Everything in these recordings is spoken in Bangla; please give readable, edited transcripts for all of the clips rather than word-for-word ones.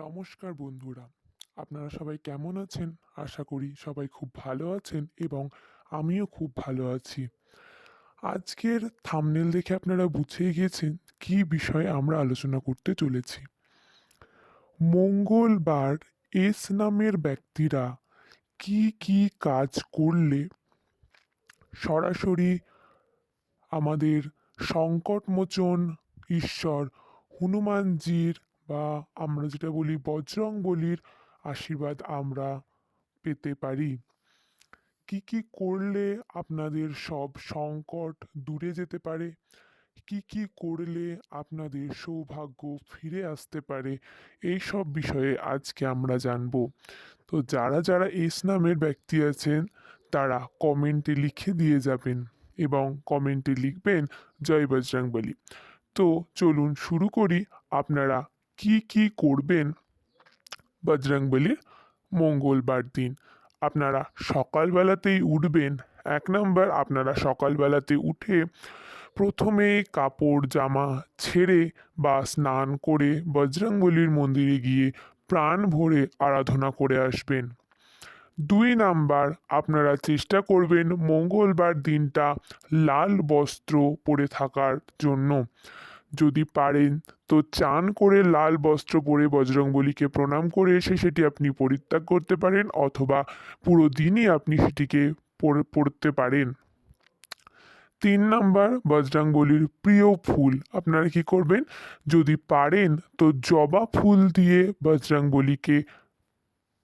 নমস্কার বন্ধুরা, আপনারা সবাই কেমন আছেন? আশা করি সবাই খুব ভালো আছেন এবং আমিও খুব ভালো আছি। আজকের থাম্বনেল দেখে আপনারা বুঝেই গেছেন কী বিষয়ে আমরা আলোচনা করতে চলেছি। মঙ্গলবার এস নামের ব্যক্তিরা কি কি কাজ করলে সরাসরি আমাদের সংকটমোচন ঈশ্বর হনুমানজির বা আমরা যেটা বলি বজরংবলীর আশীর্বাদ আমরা পেতে পারি। কি কি করলে আপনাদের সব সংকট দূরে যেতে পারে, কি কি করলে আপনাদের সৌভাগ্য ফিরে আসতে পারে, এই সব বিষয়ে আজকে আমরা জানব। তো যারা যারা এস নামের ব্যক্তি আছেন তারা কমেন্টে লিখে দিয়ে যাবেন এবং কমেন্টে লিখবেন জয় বজরংবলী। তো চলুন শুরু করি। আপনারা কি কি করবেন বজরংবলীর মঙ্গলবার দিন? আপনারা সকালবেলাতেই উঠবেন। ১ নাম্বার, আপনারা সকালবেলাতে উঠে প্রথমে কাপড় জামা ছেড়ে বা স্নান করে বজরংবলীর মন্দিরে গিয়ে প্রাণ ভরে আরাধনা করে আসবেন। ২ নাম্বার, আপনারা চেষ্টা করবেন মঙ্গলবার দিনটা লাল বস্ত্র পরে থাকার জন্য। যদি পারেন তো চান করে লাল বস্ত্র পরে বজরংবলীকে প্রণাম করে এসে সেটি আপনি পরিত্যাগ করতে পারেন, অথবা পুরো দিনই আপনি সেটিকে পড়তে পারেন। ৩ নাম্বার, বজরংবলীর প্রিয় ফুল আপনারা কি করবেন? যদি পারেন তো জবা ফুল দিয়ে বজরংবলীকে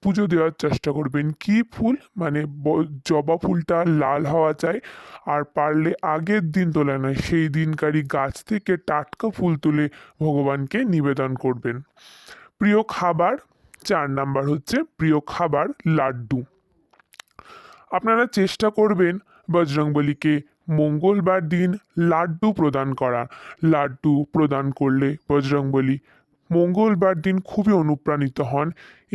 পুজো দেওয়ার চেষ্টা করবেন। কি ফুল? মানে জবা ফুলটা লাল হওয়া চাই, আর পারলে আগের দিন তোলা নয়, সেই দিনকারই গাছ থেকে টাটকা ফুল তুলে ভগবানকে নিবেদন করবেন। প্রিয় খাবার ৪ নাম্বার হচ্ছে প্রিয় খাবার লাড্ডু। আপনারা চেষ্টা করবেন বজরংবলীকে মঙ্গলবার দিন লাড্ডু প্রদান করা। লাড্ডু প্রদান করলে বজরংবলী মঙ্গলবার দিন খুবই অনুপ্রাণিত হন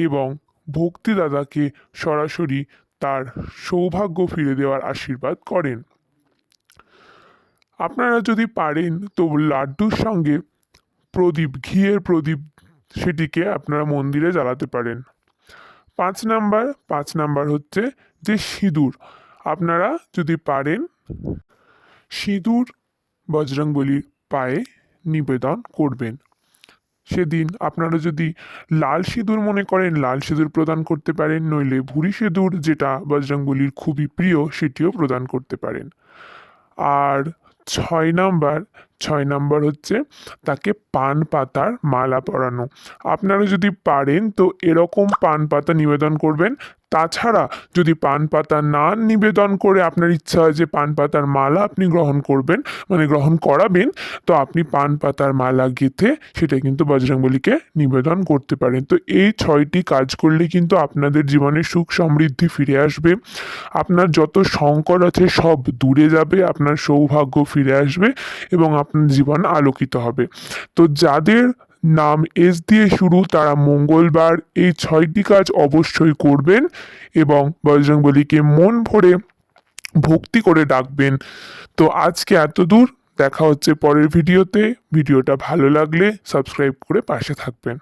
এবং ভক্তিদাতাকে সরাসরি তার সৌভাগ্য ফিরে দেওয়ার আশীর্বাদ করেন। আপনারা যদি পারেন তো লাড্ডুর সঙ্গে প্রদীপ, ঘিয়ের প্রদীপ, সেটিকে আপনারা মন্দিরে জ্বালাতে পারেন। ৫ নাম্বার হচ্ছে যে সিঁদুর। আপনারা যদি পারেন সিঁদুর বজরংবলীর পায়ে নিবেদন করবেন। সেদিন আপনারা যদি লাল সিঁদুর মনে করেন লাল সিঁদুর প্রদান করতে পারেন, নইলে ভুরি সিঁদুর যেটা বজরংবলীর খুবই প্রিয় সেটিও প্রদান করতে পারেন। আর ৬ নাম্বার হচ্ছে তাকে পান পাতার মালা পরানো। আপনারা যদি পারেন তো এরকম পান পাতা নিবেদন করবেন। তাছাড়া যদি পান পাতা না নিবেদন করে আপনার ইচ্ছা হয় যে পান পাতার মালা আপনি গ্রহণ করবেন, মানে গ্রহণ করাবেন, তো আপনি পান পাতার মালা গেঁথে সেটা কিন্তু বজরংবলীকে নিবেদন করতে পারেন। তো এই ৬টি কাজ করলে কিন্তু আপনাদের জীবনে সুখ সমৃদ্ধি ফিরে আসবে, আপনার যত সংকট আছে সব দূরে যাবে, আপনার সৌভাগ্য ফিরে আসবে এবং আপনার জীবন আলোকিত হবে। তো যাদের নাম এস দিয়ে শুরু তারা মঙ্গলবার এই ৬টি কাজ অবশ্যই করবেন এবং বজরংবলীকে মন ভরে ভক্তি করে ডাকবেন। তো আজকে এত দূর, দেখা হচ্ছে পরের ভিডিওতে। ভিডিওটা ভালো লাগলে সাবস্ক্রাইব করে পাশে থাকবেন।